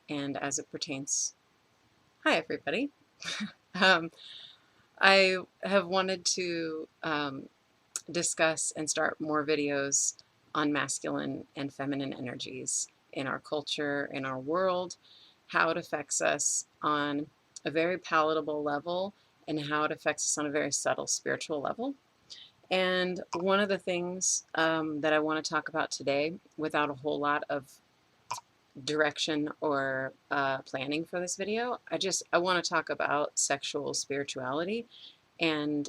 and as it pertains. Hi, everybody. um, I have wanted to discuss and start more videos on masculine and feminine energies in our culture, in our world, how it affects us on a very palatable level, and how it affects us on a very subtle spiritual level. And one of the things that I want to talk about today, without a whole lot of direction or planning for this video, I want to talk about sexual spirituality and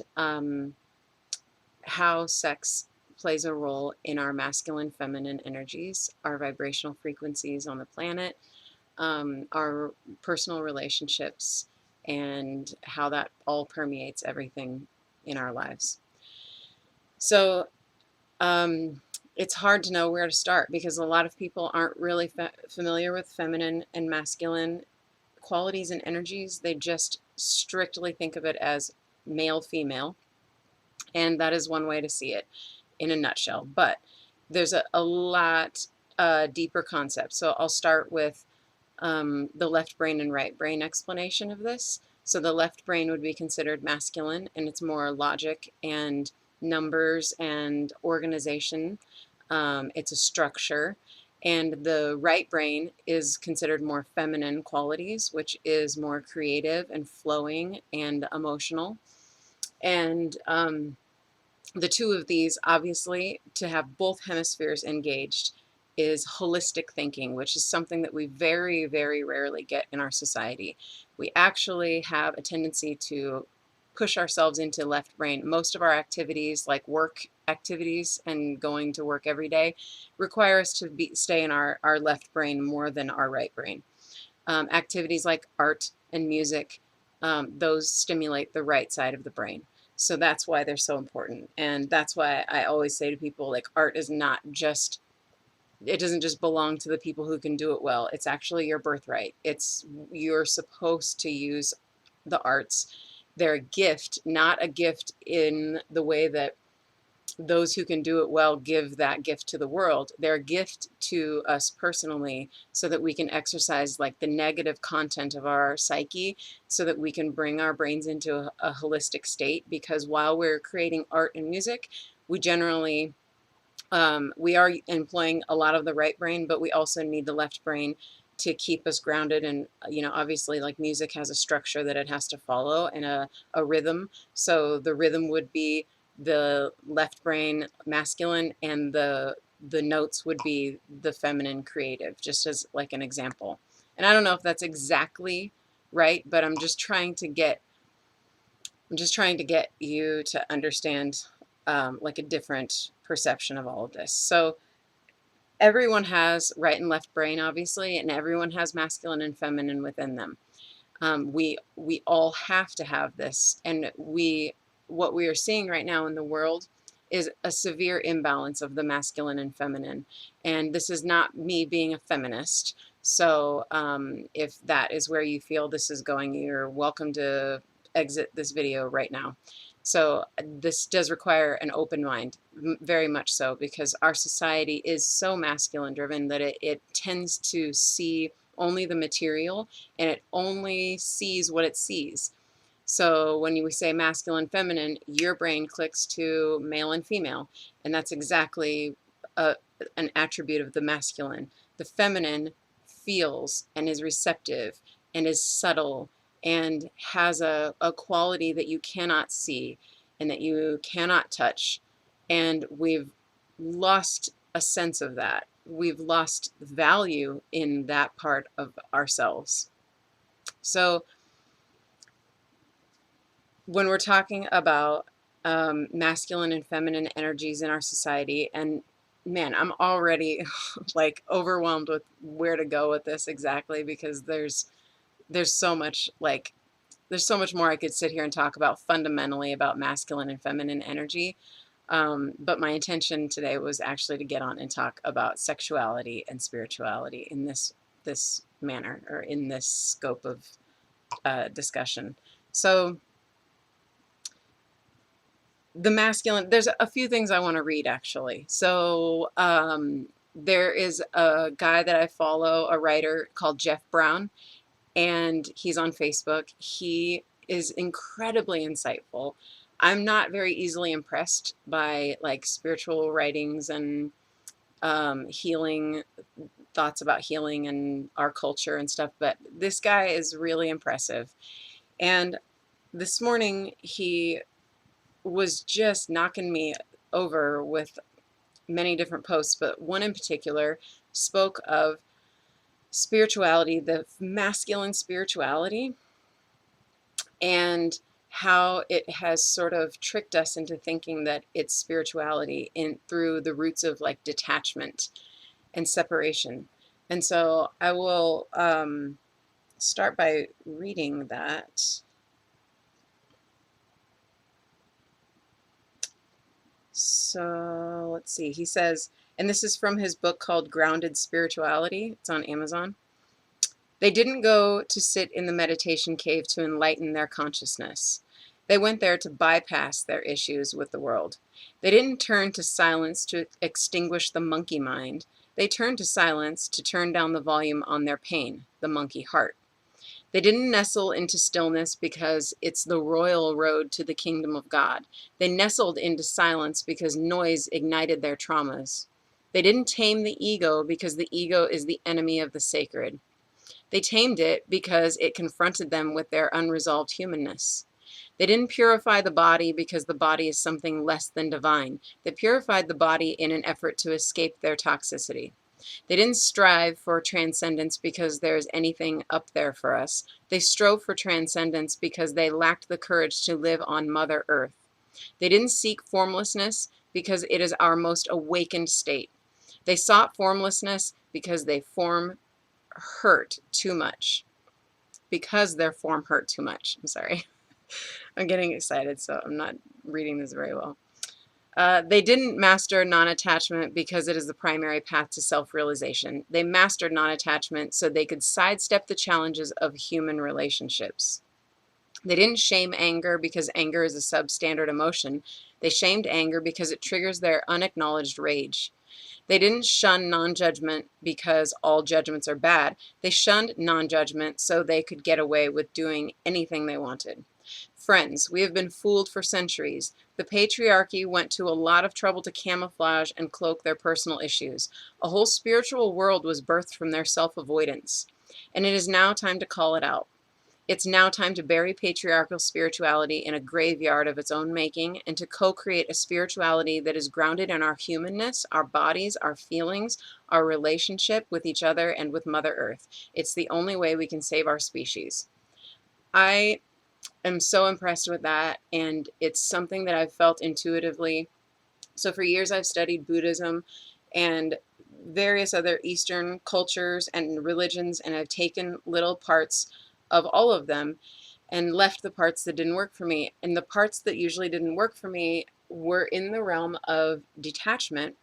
how sex plays a role in our masculine feminine energies, our vibrational frequencies on the planet, our personal relationships, and how that all permeates everything in our lives. So it's hard to know where to start because a lot of people aren't really familiar with feminine and masculine qualities and energies. They just strictly think of it as male, female, and that is one way to see it in a nutshell. But there's a lot deeper concept. So I'll start with the left brain and right brain explanation of this. So the left brain would be considered masculine, and it's more logic and numbers and organization. It's a structure. And the right brain is considered more feminine qualities, which is more creative and flowing and emotional. And the two of these, obviously, to have both hemispheres engaged is holistic thinking, which is something that we very, very rarely get in our society. We actually have a tendency to push ourselves into left brain. Most of our activities, like work activities and going to work every day, require us to stay in our left brain more than our right brain. Activities like art and music, those stimulate the right side of the brain. So that's why they're so important. And that's why I always say to people, like, art is not just, it doesn't just belong to the people who can do it well. It's actually your birthright. You're supposed to use the arts. They're a gift, not a gift in the way that those who can do it well give that gift to the world. They're a gift to us personally so that we can exercise like the negative content of our psyche so that we can bring our brains into a holistic state. Because while we're creating art and music, we generally we are employing a lot of the right brain, but we also need the left brain to keep us grounded. And obviously, like, music has a structure that it has to follow and a rhythm. So the rhythm would be the left brain masculine, and the notes would be the feminine creative, just as like an example. And I don't know if that's exactly right, but I'm just trying to get you to understand like a different perception of all of this. So everyone has right and left brain, obviously, and everyone has masculine and feminine within them. We all have to have this, and what we are seeing right now in the world is a severe imbalance of the masculine and feminine. And this is not me being a feminist. So if that is where you feel this is going, you're welcome to exit this video right now. So this does require an open mind, very much so, because our society is so masculine driven that it tends to see only the material, and it only sees what it sees. So when we say masculine, feminine, your brain clicks to male and female, and that's exactly an attribute of the masculine. The feminine feels and is receptive and is subtle and has a quality that you cannot see and that you cannot touch. And we've lost a sense of that. We've lost value in that part of ourselves. So when we're talking about masculine and feminine energies in our society, and man, I'm already like overwhelmed with where to go with this exactly, because there's so much, like, there's so much more I could sit here and talk about fundamentally about masculine and feminine energy. But my intention today was actually to get on and talk about sexuality and spirituality in this manner, or in this scope of discussion. So the masculine, there's a few things I want to read, actually. So there is a guy that I follow, a writer called Jeff Brown, and he's on Facebook. He is incredibly insightful. I'm not very easily impressed by like spiritual writings and healing thoughts about healing and our culture and stuff, but this guy is really impressive. And this morning he was just knocking me over with many different posts, but one in particular spoke of spirituality, the masculine spirituality, and how it has sort of tricked us into thinking that it's spirituality in through the roots of like detachment and separation. And so I will start by reading that. So let's see. He says, and this is from his book called Grounded Spirituality. It's on Amazon. They didn't go to sit in the meditation cave to enlighten their consciousness. They went there to bypass their issues with the world. They didn't turn to silence to extinguish the monkey mind. They turned to silence to turn down the volume on their pain, the monkey heart. They didn't nestle into stillness because it's the royal road to the kingdom of God. They nestled into silence because noise ignited their traumas. They didn't tame the ego because the ego is the enemy of the sacred. They tamed it because it confronted them with their unresolved humanness. They didn't purify the body because the body is something less than divine. They purified the body in an effort to escape their toxicity. They didn't strive for transcendence because there's anything up there for us. They strove for transcendence because they lacked the courage to live on Mother Earth. They didn't seek formlessness because it is our most awakened state. They sought formlessness because they form hurt too much. Because their form hurt too much. I'm sorry. I'm getting excited, so I'm not reading this very well. They didn't master non-attachment because it is the primary path to self-realization. They mastered non-attachment so they could sidestep the challenges of human relationships. They didn't shame anger because anger is a substandard emotion. They shamed anger because it triggers their unacknowledged rage. They didn't shun non-judgment because all judgments are bad. They shunned non-judgment so they could get away with doing anything they wanted. Friends, we have been fooled for centuries. The patriarchy went to a lot of trouble to camouflage and cloak their personal issues. A whole spiritual world was birthed from their self-avoidance. And it is now time to call it out. It's now time to bury patriarchal spirituality in a graveyard of its own making and to co-create a spirituality that is grounded in our humanness, our bodies, our feelings, our relationship with each other and with Mother Earth. It's the only way we can save our species. I am so impressed with that, and it's something that I've felt intuitively. So for years I've studied Buddhism and various other Eastern cultures and religions, and I've taken little parts of all of them and left the parts that didn't work for me. And the parts that usually didn't work for me were in the realm of detachment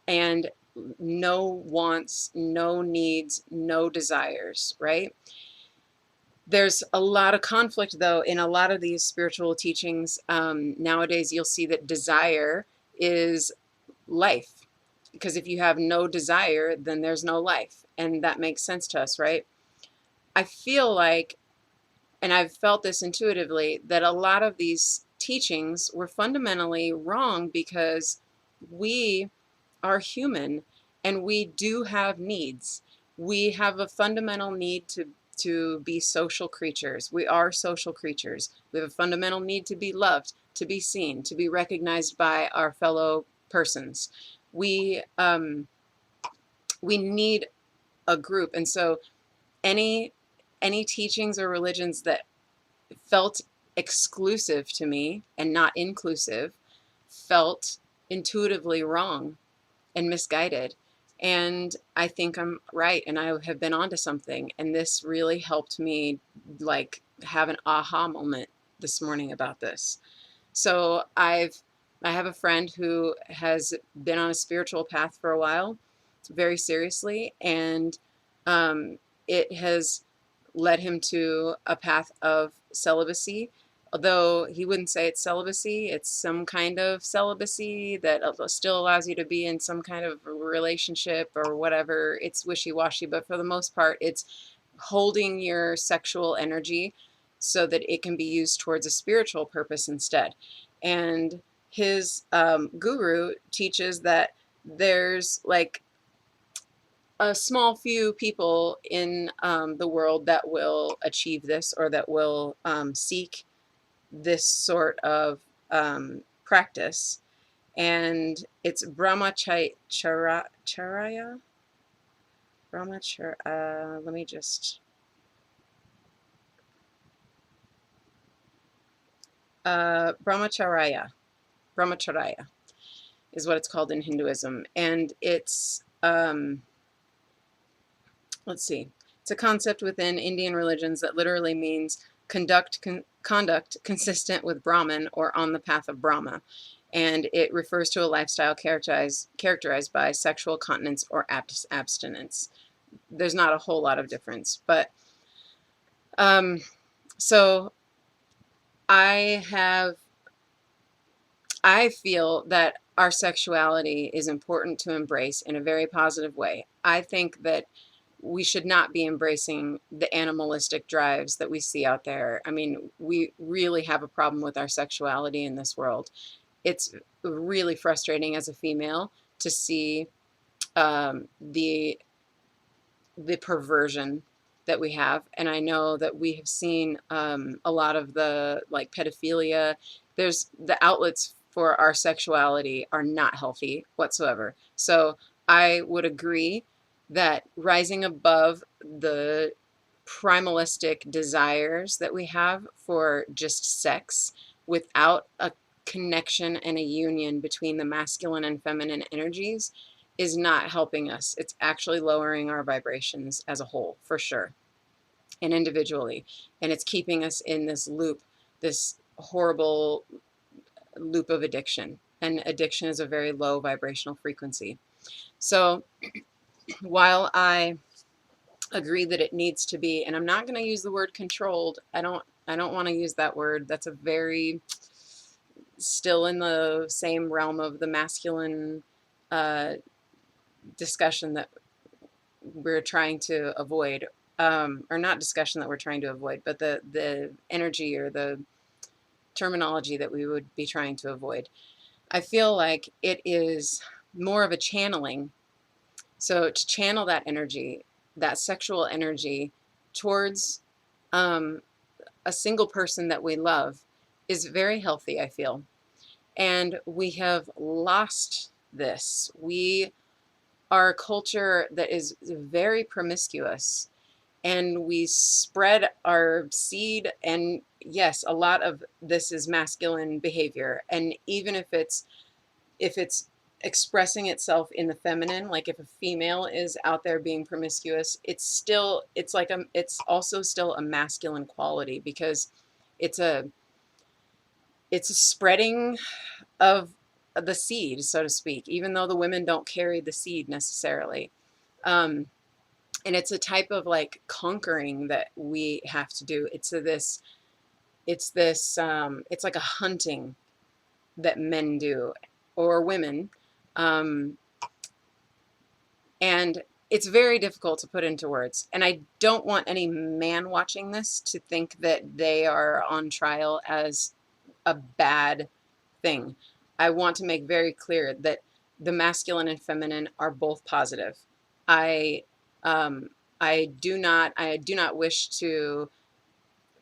and no wants, no needs, no desires, right? There's a lot of conflict, though, in a lot of these spiritual teachings. Nowadays, you'll see that desire is life. Because if you have no desire, then there's no life. And that makes sense to us, right? I feel like, and I've felt this intuitively, that a lot of these teachings were fundamentally wrong because we are human and we do have needs. We have a fundamental need to be social creatures. We are social creatures. We have a fundamental need to be loved, to be seen, to be recognized by our fellow persons. We need a group, and so any teachings or religions that felt exclusive to me and not inclusive felt intuitively wrong and misguided. And I think I'm right, and I have been onto something. And this really helped me like have an aha moment this morning about this. So I have a friend who has been on a spiritual path for a while, very seriously, and it has led him to a path of celibacy although he wouldn't say it's celibacy, it's some kind of celibacy that still allows you to be in some kind of relationship or whatever. It's wishy-washy, but for the most part, it's holding your sexual energy so that it can be used towards a spiritual purpose instead. And his guru teaches that there's like a small few people in the world that will achieve this, or that will seek this sort of practice. And it's charya, let me just, brahmacharya, brahmacharya is what it's called in Hinduism. And it's, let's see, it's a concept within Indian religions that literally means conduct consistent with Brahman, or on the path of Brahma. And it refers to a lifestyle characterized by sexual continence or abstinence. There's not a whole lot of difference, but so I feel that our sexuality is important to embrace in a very positive way. I think that we should not be embracing the animalistic drives that we see out there. I mean, we really have a problem with our sexuality in this world. It's really frustrating as a female to see the perversion that we have. And I know that we have seen a lot of the like pedophilia. There's the outlets for our sexuality are not healthy whatsoever. So I would agree that rising above the primalistic desires that we have for just sex without a connection and a union between the masculine and feminine energies is not helping us. It's actually lowering our vibrations as a whole, for sure, and individually. And it's keeping us in this loop, this horrible loop of addiction. And addiction is a very low vibrational frequency. So while I agree that it needs to be, and I'm not going to use the word controlled. I don't want to use that word. That's a very still in the same realm of the masculine discussion that we're trying to avoid, or not discussion that we're trying to avoid, but the energy or the terminology that we would be trying to avoid. I feel like it is more of a channeling. So to channel that energy, that sexual energy, towards a single person that we love is very healthy, I feel. And we have lost this. We are a culture that is very promiscuous, and we spread our seed. And yes, a lot of this is masculine behavior. And even if it's expressing itself in the feminine, like if a female is out there being promiscuous, it's also still a masculine quality, because it's a spreading of the seed, so to speak, even though the women don't carry the seed necessarily. And it's a type of like conquering that we have to do. It's like a hunting that men do, or women. Um, and it's very difficult to put into words. And I don't want any man watching this to think that they are on trial as a bad thing. I want to make very clear that the masculine and feminine are both positive. I um, I do not wish to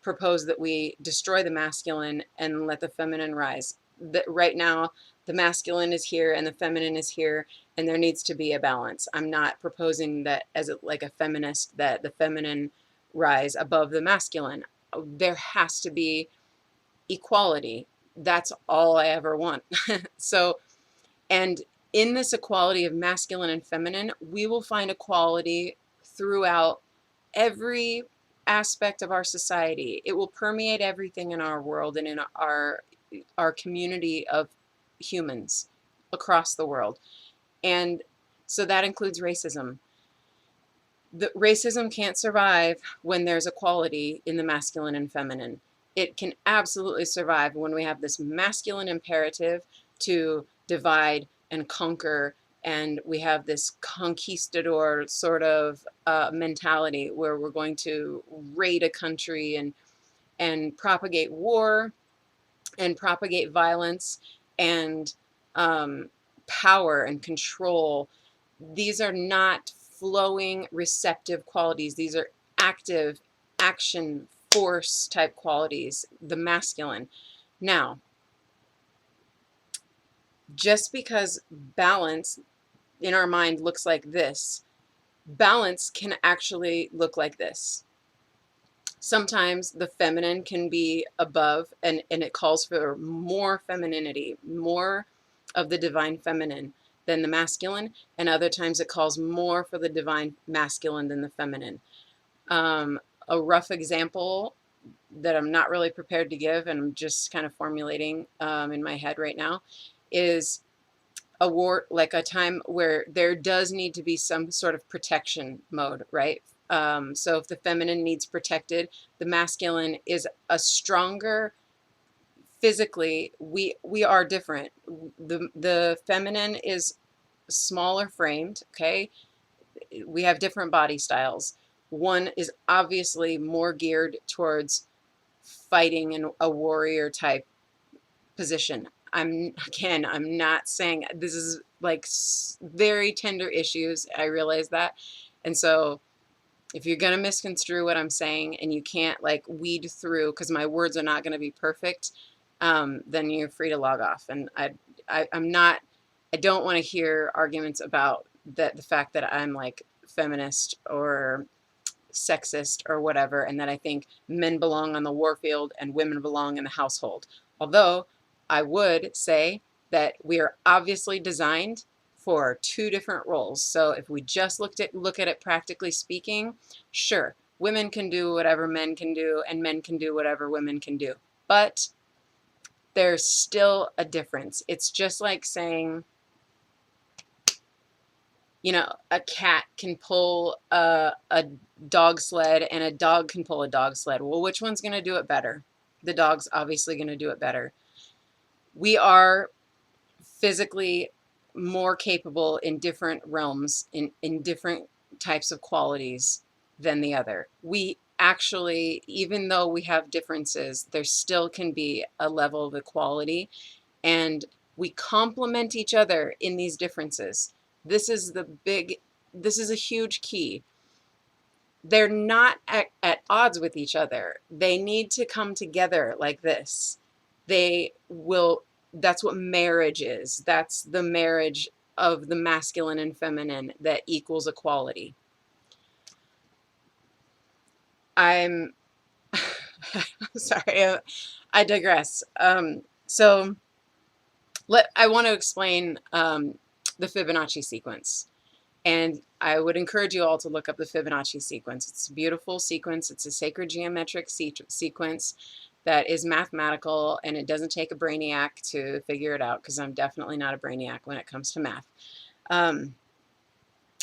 propose that we destroy the masculine and let the feminine rise. That right now the masculine is here and the feminine is here, and there needs to be a balance. I'm not proposing that as like a feminist, that the feminine rise above the masculine. There has to be equality. That's all I ever want. So, and in this equality of masculine and feminine, we will find equality throughout every aspect of our society. It will permeate everything in our world and in our community of humans across the world. And so that includes racism. The racism can't survive when there's equality in the masculine and feminine. it can absolutely survive when we have this masculine imperative to divide and conquer, and we have this conquistador sort of mentality where we're going to raid a country and propagate war and propagate violence and um, power and control. These are not flowing, receptive qualities. These are active, action, force type qualities, the masculine. Now, just because balance in our mind looks like this, balance can actually look like this. Sometimes the feminine can be above, and it calls for more femininity, more of the divine feminine than the masculine, and other times it calls more for the divine masculine than the feminine. A rough example that I'm not really prepared to give, and I'm just kind of formulating in my head right now, is a war, like a time where there does need to be some sort of protection mode, right? So if the feminine needs protected, the masculine is a stronger physically. We are different. The feminine is smaller framed, okay? We have different body styles. One is obviously more geared towards fighting and a warrior type position. I'm not saying this is like very tender issues. I realize that. And so if you're going to misconstrue what I'm saying and you can't like weed through, because my words are not going to be perfect, then you're free to log off. And I'm not, I don't want to hear arguments about that, the fact that I'm like feminist or sexist or whatever, and that I think men belong on the warfield and women belong in the household. Although I would say that we are obviously designed for two different roles. So if we just look at it practically speaking, sure, women can do whatever men can do, and men can do whatever women can do. But there's still a difference. It's just like saying, you know, a cat can pull a dog sled and a dog can pull a dog sled. Well, which one's going to do it better? The dog's obviously going to do it better. We are physically more capable in different realms, in different types of qualities than the other. We actually, even though we have differences, there still can be a level of equality, and we complement each other in these differences. This is this is a huge key. They're not at odds with each other. They need to come together like this. They will, that's what marriage is. That's the marriage of the masculine and feminine that equals equality. I'm sorry, I digress. So I want to explain the Fibonacci sequence. And I would encourage you all to look up the Fibonacci sequence. It's a beautiful sequence. It's a sacred geometric sequence that is mathematical, and it doesn't take a brainiac to figure it out, because I'm definitely not a brainiac when it comes to math.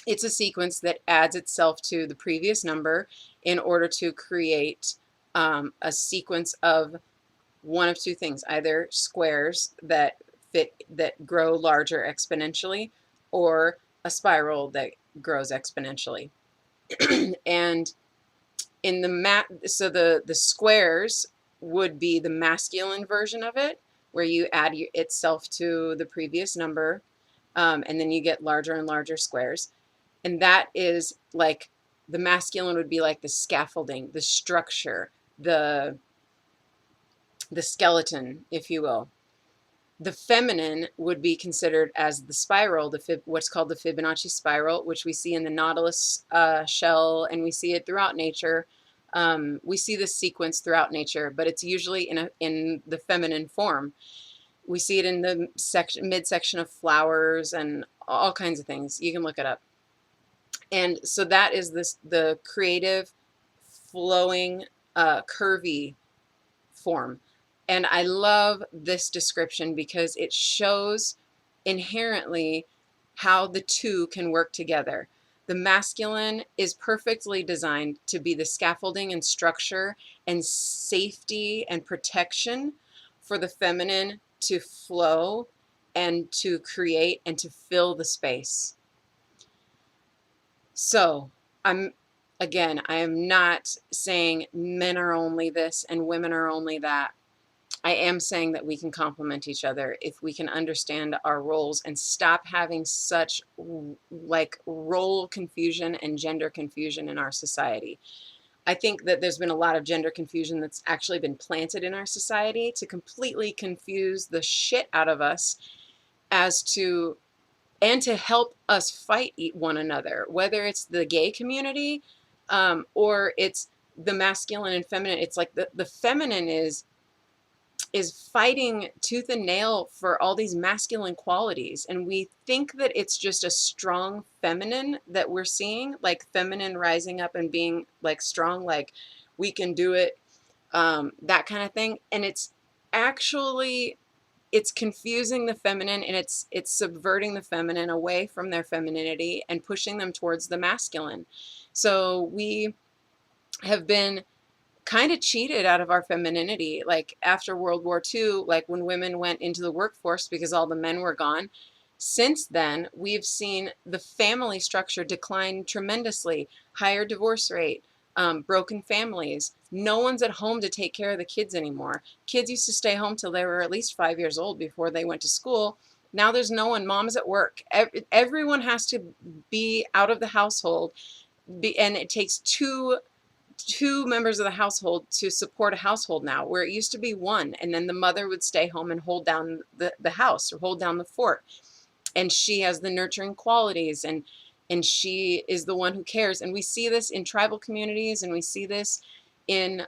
It's a sequence that adds itself to the previous number in order to create a sequence of one of two things: either squares that grow larger exponentially, or a spiral that grows exponentially. And in the so the squares would be the masculine version of it, where you add itself to the previous number, and then you get larger and larger squares. And that is like, the masculine would be like the scaffolding, the structure, the skeleton, if you will. The feminine would be considered as the spiral, what's called the Fibonacci spiral, which we see in the nautilus shell, and we see it throughout nature. We see this sequence throughout nature, but it's usually in the feminine form. We see it in the midsection of flowers and all kinds of things. You can look it up. And so that is the creative, flowing, curvy form. And I love this description because it shows inherently how the two can work together. The masculine is perfectly designed to be the scaffolding and structure and safety and protection for the feminine to flow and to create and to fill the space. So, I'm again, I am not saying men are only this and women are only that. I am saying that we can complement each other if we can understand our roles and stop having such like role confusion and gender confusion in our society. I think that there's been a lot of gender confusion that's actually been planted in our society to completely confuse the shit out of us as to and to help us fight one another, whether it's the gay community or it's the masculine and feminine. It's like the feminine is fighting tooth and nail for all these masculine qualities. And we think that it's just a strong feminine that we're seeing, like feminine rising up and being like strong, like we can do it, that kind of thing. And it's actually it's confusing the feminine and it's subverting the feminine away from their femininity and pushing them towards the masculine. So we have been kind of cheated out of our femininity. Like after World War II, like when women went into the workforce because all the men were gone. Since then, we've seen the family structure decline tremendously, higher divorce rate, broken families. No one's at home to take care of the kids anymore. Kids used to stay home till they were at least 5 years old before they went to school. Now there's no one. Mom's at work. Everyone has to be out of the household, and it takes two members of the household to support a household now, where it used to be one, and then the mother would stay home and hold down the house or hold down the fort, and she has the nurturing qualities, and she is the one who cares. And we see this in tribal communities, and we see this in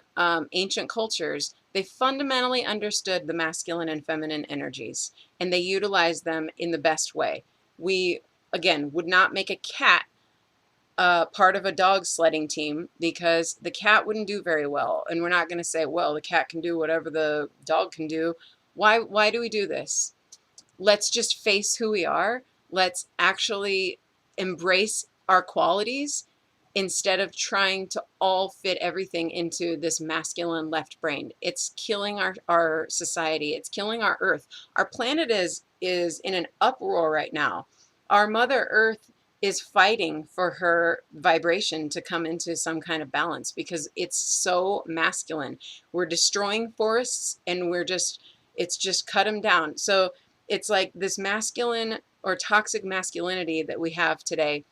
ancient cultures. They fundamentally understood the masculine and feminine energies, and they utilized them in the best way. We, again, would not make a cat part of a dog sledding team because the cat wouldn't do very well. And we're not going to say, well, the cat can do whatever the dog can do. Why do we do this? Let's just face who we are. Let's actually embrace our qualities instead of trying to all fit everything into this masculine left brain. It's killing our society. It's killing our earth. Our planet is in an uproar right now. Our Mother Earth is fighting for her vibration to come into some kind of balance because it's so masculine. We're destroying forests and it's just cut them down. So it's like this masculine or toxic masculinity that we have today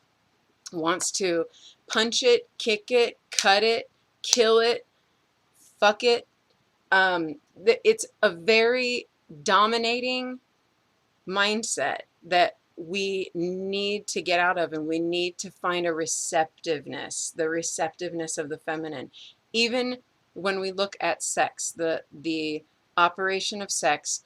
wants to punch it, kick it, cut it, kill it, fuck it. It's a very dominating mindset that we need to get out of, and we need to find a receptiveness, the receptiveness of the feminine. Even when we look at sex, the operation of sex,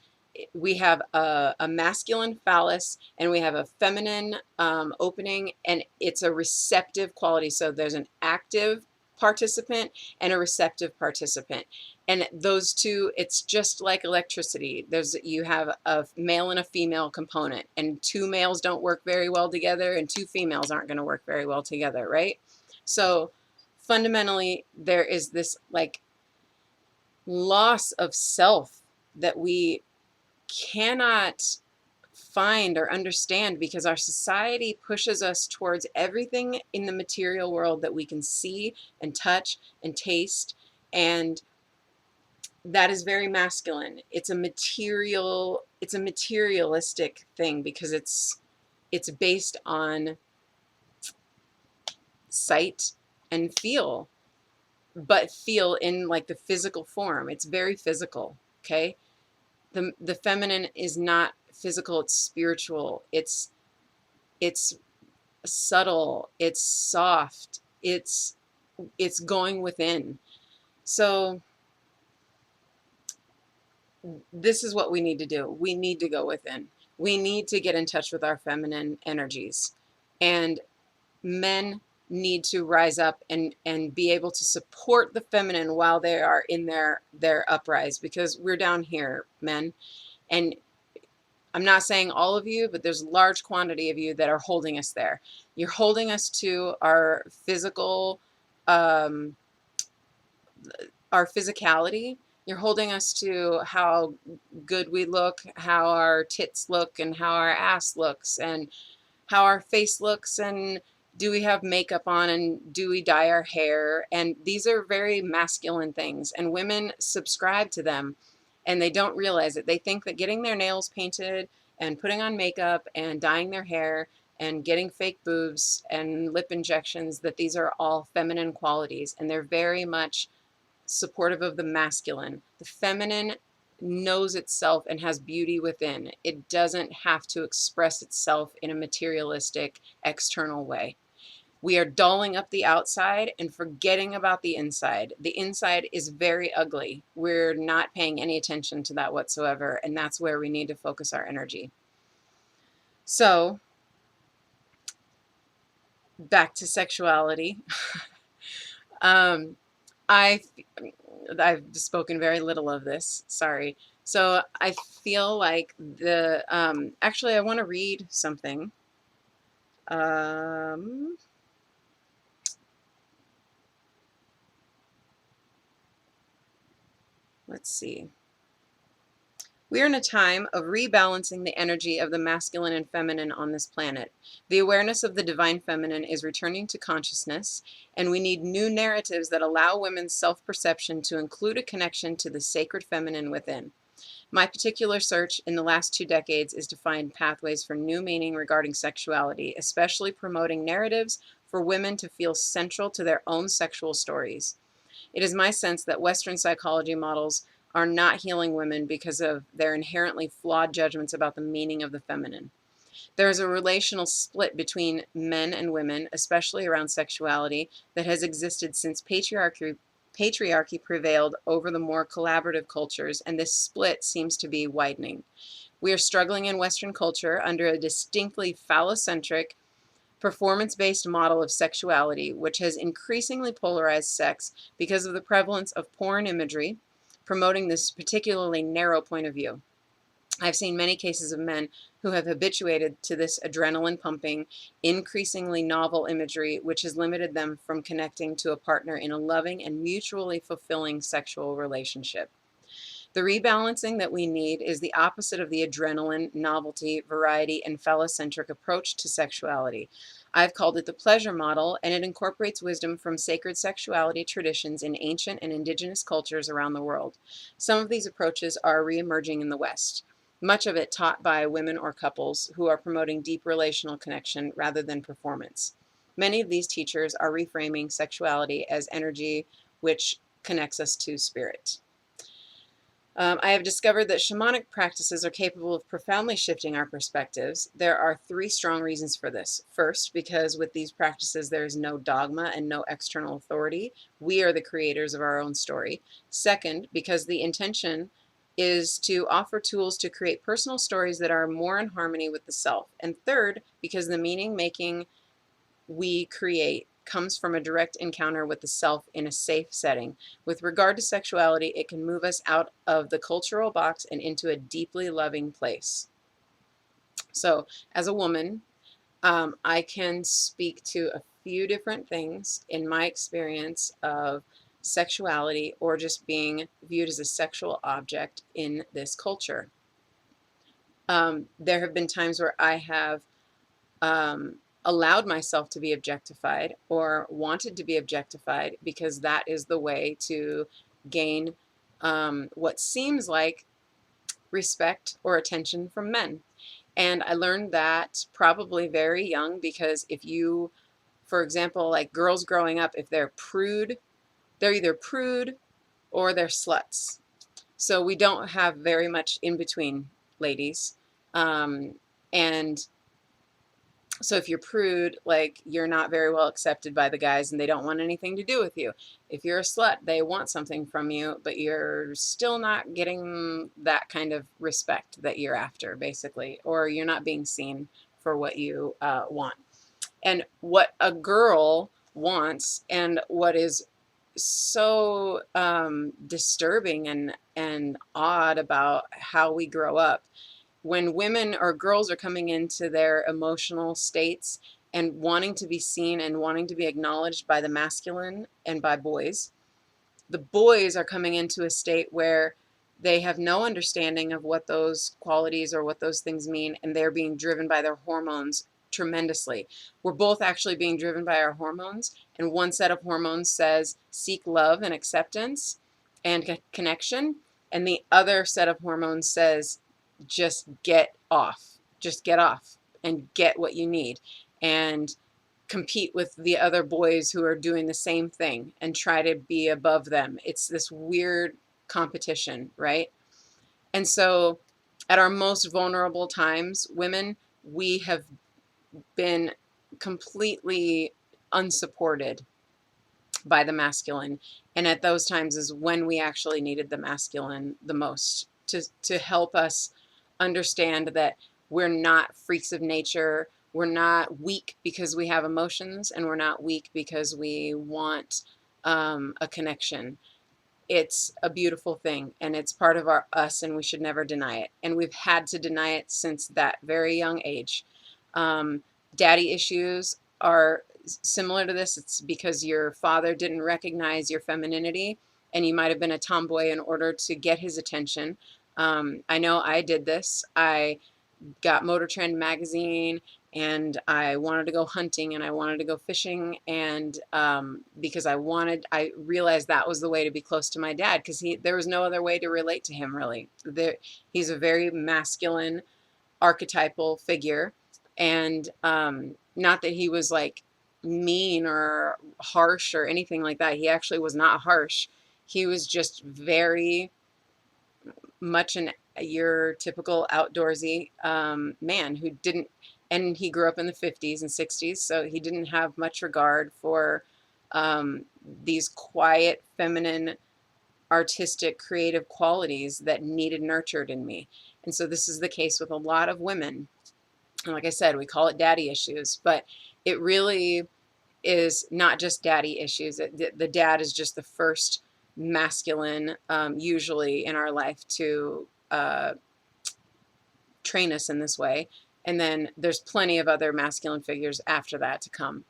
we have a masculine phallus and we have a feminine opening, and it's a receptive quality. So there's an active participant and a receptive participant, and those two, it's just like electricity. You have a male and a female component, and two males don't work very well together and two females aren't going to work very well together, right? So fundamentally there is this like loss of self that we cannot find or understand because our society pushes us towards everything in the material world that we can see and touch and taste, and that is very masculine. It's a materialistic thing because it's based on sight and feel, but feel in like the physical form. It's very physical, okay? The feminine is not physical, it's spiritual. It's subtle, it's soft, it's going within. So this is what we need to do. We need to go within. We need to get in touch with our feminine energies. And men need to rise up and be able to support the feminine while they are in their uprise, because we're down here, men. And I'm not saying all of you, but there's a large quantity of you that are holding us there. You're holding us to um, our physicality. You're holding us to how good we look, how our tits look, and how our ass looks, and how our face looks, and do we have makeup on, and do we dye our hair? And these are very masculine things, and women subscribe to them, and they don't realize it. They think that getting their nails painted and putting on makeup and dyeing their hair and getting fake boobs and lip injections, that these are all feminine qualities, and they're very much supportive of the masculine. The feminine knows itself and has beauty within. It doesn't have to express itself in a materialistic, external way. We are dolling up the outside and forgetting about the inside. The inside is very ugly. We're not paying any attention to that whatsoever, and that's where we need to focus our energy. So, back to sexuality. um, I I've spoken very little of this. Sorry. So I feel like actually I want to read something. Um, let's see. We are in a time of rebalancing the energy of the masculine and feminine on this planet. The awareness of the divine feminine is returning to consciousness, and we need new narratives that allow women's self-perception to include a connection to the sacred feminine within. My particular search in the last 2 decades is to find pathways for new meaning regarding sexuality, especially promoting narratives for women to feel central to their own sexual stories. It is my sense that Western psychology models are not healing women because of their inherently flawed judgments about the meaning of the feminine. There is a relational split between men and women, especially around sexuality, that has existed since patriarchy prevailed over the more collaborative cultures, and this split seems to be widening. We are struggling in Western culture under a distinctly phallocentric, performance-based model of sexuality, which has increasingly polarized sex because of the prevalence of porn imagery, promoting this particularly narrow point of view. I've seen many cases of men who have habituated to this adrenaline pumping, increasingly novel imagery, which has limited them from connecting to a partner in a loving and mutually fulfilling sexual relationship. The rebalancing that we need is the opposite of the adrenaline, novelty, variety, and phallocentric approach to sexuality. I've called it the pleasure model, and it incorporates wisdom from sacred sexuality traditions in ancient and indigenous cultures around the world. Some of these approaches are reemerging in the West, much of it taught by women or couples who are promoting deep relational connection rather than performance. Many of these teachers are reframing sexuality as energy which connects us to spirit. I have discovered that shamanic practices are capable of profoundly shifting our perspectives. There are 3 strong reasons for this. First, because with these practices, there is no dogma and no external authority. We are the creators of our own story. Second, because the intention is to offer tools to create personal stories that are more in harmony with the self. And third, because the meaning making we create comes from a direct encounter with the self in a safe setting. With regard to sexuality, it can move us out of the cultural box and into a deeply loving place. So, as a woman, I can speak to a few different things in my experience of sexuality or just being viewed as a sexual object in this culture. There have been times where I have um, allowed myself to be objectified or wanted to be objectified because that is the way to gain what seems like respect or attention from men. And I learned that probably very young because if you, for example, like girls growing up, if they're either prude or they're sluts. So we don't have very much in between, ladies. Um, and So if you're prude, like you're not very well accepted by the guys and they don't want anything to do with you. If you're a slut, they want something from you, but you're still not getting that kind of respect that you're after, basically, or you're not being seen for what you want. And what a girl wants, and what is so disturbing and odd about how we grow up when women or girls are coming into their emotional states and wanting to be seen and wanting to be acknowledged by the masculine and by boys, the boys are coming into a state where they have no understanding of what those qualities or what those things mean, and they're being driven by their hormones tremendously. We're both actually being driven by our hormones, and one set of hormones says seek love and acceptance and connection, and the other set of hormones says just get off and get what you need, and compete with the other boys who are doing the same thing and try to be above them. It's this weird competition, right? And so at our most vulnerable times, women, we have been completely unsupported by the masculine. And at those times is when we actually needed the masculine the most to help us understand that we're not freaks of nature. We're not weak because we have emotions, and we're not weak because we want a connection. It's a beautiful thing, and it's part of our us, and we should never deny it. And we've had to deny it since that very young age. Um, Daddy issues are similar to this. It's because your father didn't recognize your femininity, and you might have been a tomboy in order to get his attention. I know I did this. I got Motor Trend magazine, and I wanted to go hunting, and I wanted to go fishing, and because I realized that was the way to be close to my dad, because there was no other way to relate to him, really. He's a very masculine archetypal figure, and not that he was like mean or harsh or anything like that. He actually was not harsh. He was just very much your typical outdoorsy man who didn't, and he grew up in the 50s and 60s, so he didn't have much regard for these quiet, feminine, artistic, creative qualities that needed nurtured in me. And so this is the case with a lot of women. And like I said, we call it daddy issues, but it really is not just daddy issues. The dad is just the first masculine, usually in our life, to train us in this way. And then there's plenty of other masculine figures after that to come.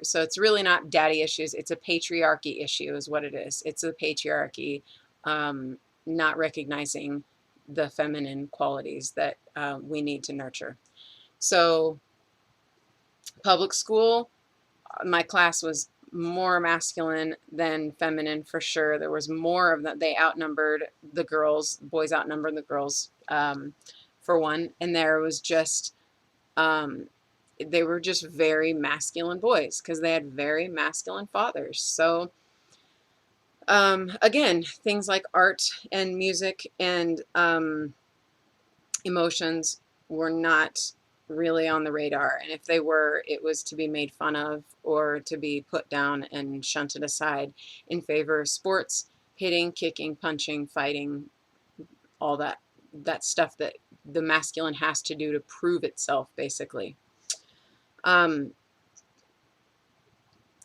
So it's really not daddy issues. It's a patriarchy issue is what it is. It's a patriarchy not recognizing the feminine qualities that we need to nurture. So public school, my class was more masculine than feminine for sure. There was more of that. They outnumbered the girls. Boys outnumbered the girls, for one. And there was just, they were just very masculine boys because they had very masculine fathers. So, again, things like art and music and emotions were not really on the radar. And if they were, it was to be made fun of or to be put down and shunted aside in favor of sports, hitting, kicking, punching, fighting, all that stuff that the masculine has to do to prove itself, basically.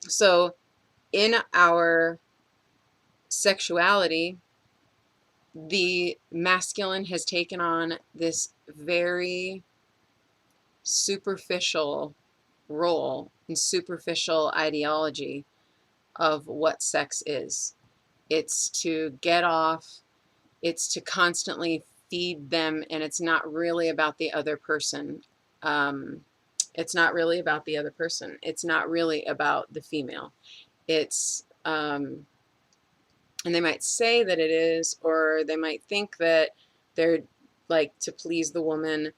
So in our sexuality, the masculine has taken on this very superficial role and superficial ideology of what sex is. It's to get off, it's to constantly feed them, and it's not really about the other person. It's not really about the other person. It's not really about the female. It's, and they might say that it is, or they might think that they're like to please the woman,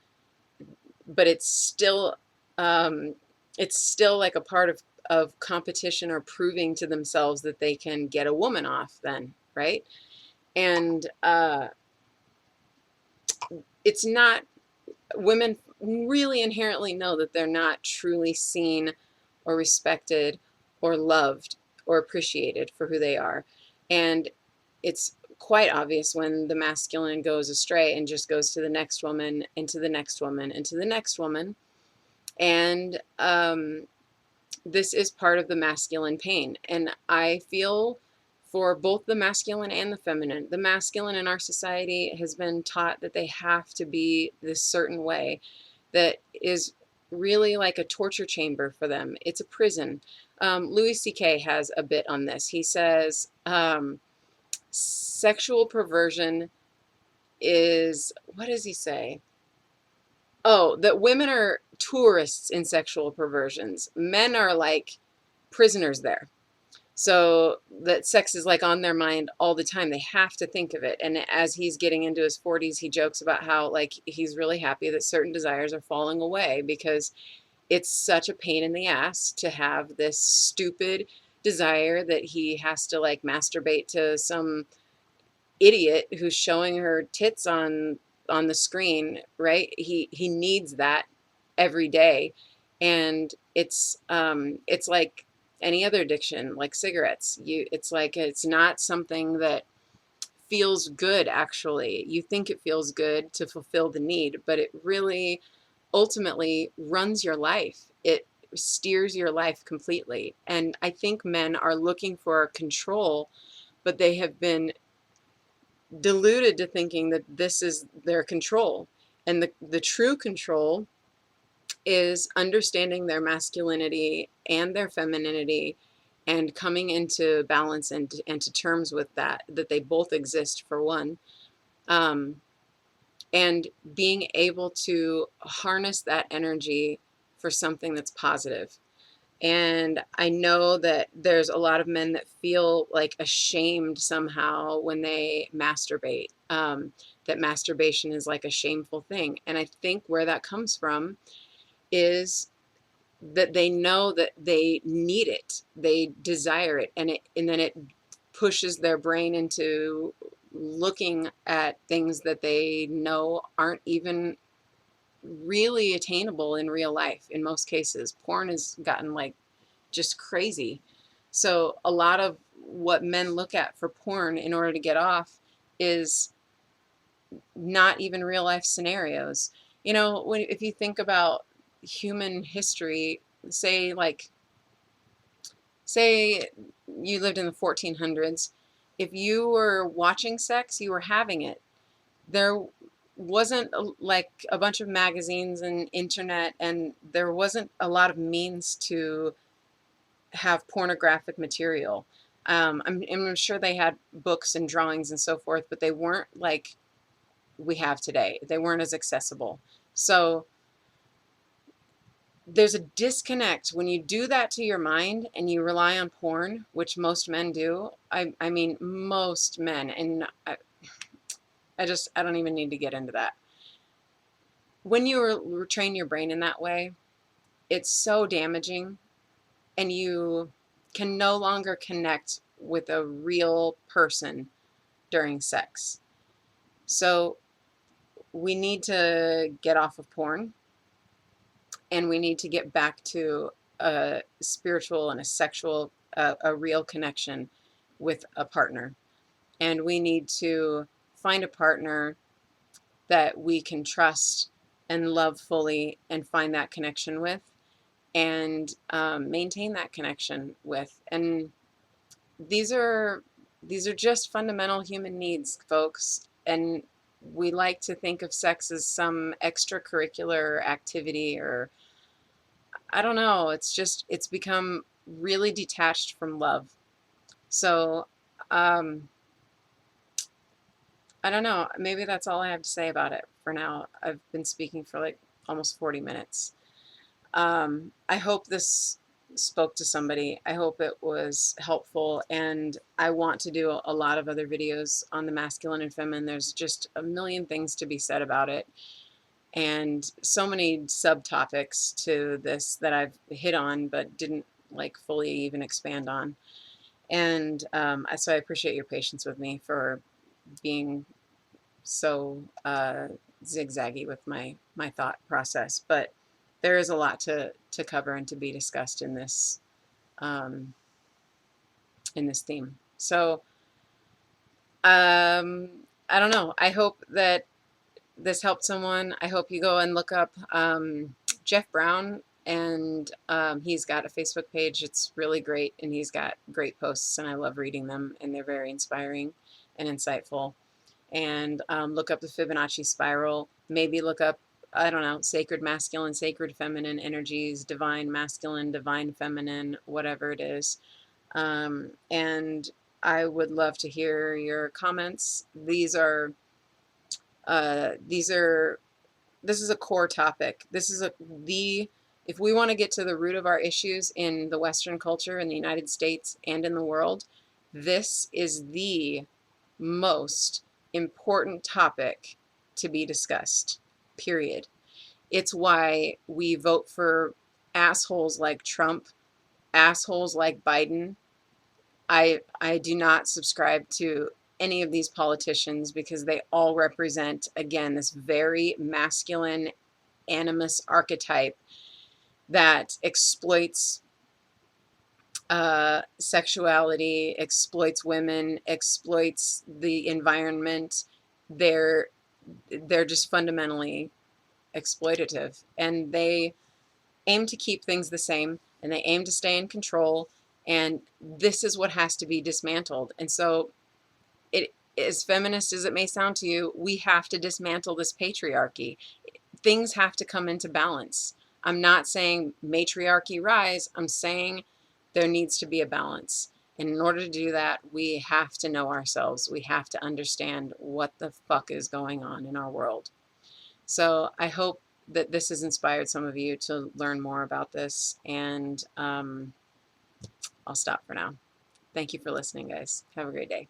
but it's still like a part of competition or proving to themselves that they can get a woman off then, right? And it's not, women really inherently know that they're not truly seen or respected or loved or appreciated for who they are. And it's quite obvious when the masculine goes astray and just goes to the next woman and to the next woman and to the next woman. And this is part of the masculine pain. And I feel for both the masculine and the feminine. The masculine in our society has been taught that they have to be this certain way that is really like a torture chamber for them. It's a prison. Louis C.K. has a bit on this. He says sexual perversion is, what does he say? Oh, that women are tourists in sexual perversions. Men are like prisoners there. So that sex is like on their mind all the time. They have to think of it. And as he's getting into his 40s, he jokes about how like he's really happy that certain desires are falling away because it's such a pain in the ass to have this stupid desire that he has to like masturbate to some idiot who's showing her tits on the screen, right? He needs that every day. And it's like any other addiction, like cigarettes. It's like it's not something that feels good actually. You think it feels good to fulfill the need, but it really ultimately runs your life. It steers your life completely. And I think men are looking for control, but they have been deluded to thinking that this is their control. And the true control is understanding their masculinity and their femininity and coming into balance and to terms with that they both exist for one. Um, and being able to harness that energy for something that's positive. And I know that there's a lot of men that feel like ashamed somehow when they masturbate, that masturbation is like a shameful thing. And I think where that comes from is that they know that they need it, they desire it, and then it pushes their brain into looking at things that they know aren't even really attainable in real life in most cases. Porn has gotten like just crazy. So a lot of what men look at for porn in order to get off is not even real life scenarios. You know, if you think about human history, say like say you lived in the 1400s, if you were watching sex, you were having it. There wasn't like a bunch of magazines and internet, and there wasn't a lot of means to have pornographic material. I'm sure they had books and drawings and so forth, but they weren't like we have today. They weren't as accessible. So there's a disconnect when you do that to your mind and you rely on porn, which most men do. I mean, most men, and I don't even need to get into that. When you retrain your brain in that way, it's so damaging, and you can no longer connect with a real person during sex. So we need to get off of porn, and we need to get back to a spiritual and a sexual, a real connection with a partner. And we need to find a partner that we can trust and love fully and find that connection with, and maintain that connection with. And these are these are just fundamental human needs, folks. And we like to think of sex as some extracurricular activity, or I don't know, it's become really detached from love. So I don't know, maybe that's all I have to say about it for now. I've been speaking for like almost 40 minutes. I hope this spoke to somebody. I hope it was helpful, and I want to do a lot of other videos on the masculine and feminine. There's just a million things to be said about it, and so many subtopics to this that I've hit on but didn't like fully even expand on. And so I appreciate your patience with me for being so zigzaggy with my thought process, but there is a lot to cover and to be discussed um, in this theme. So I don't know. I hope that this helped someone. I hope you go and look up Jeff Brown And he's got a Facebook page. It's really great, and he's got great posts, and I love reading them, and they're very inspiring and insightful. And look up the Fibonacci spiral. Maybe look up, I don't know, sacred masculine, sacred feminine energies, divine masculine, divine feminine, whatever it is. And I would love to hear your comments. These are this is a core topic. This is the if we want to get to the root of our issues in the Western culture, in the United States, and in the world, this is the most important topic to be discussed, period. It's why we vote for assholes like Trump, assholes like Biden. I do not subscribe to any of these politicians because they all represent, again, this very masculine animus archetype that exploits sexuality, exploits women, exploits the environment. They're they're just fundamentally exploitative, and they aim to keep things the same, and they aim to stay in control. And this is what has to be dismantled. And so, it as feminist as it may sound to you, we have to dismantle this patriarchy. Things have to come into balance. I'm not saying matriarchy rise. I'm saying there needs to be a balance. And in order to do that, we have to know ourselves. We have to understand what the fuck is going on in our world. So I hope that this has inspired some of you to learn more about this. And I'll stop for now. Thank you for listening, guys. Have a great day.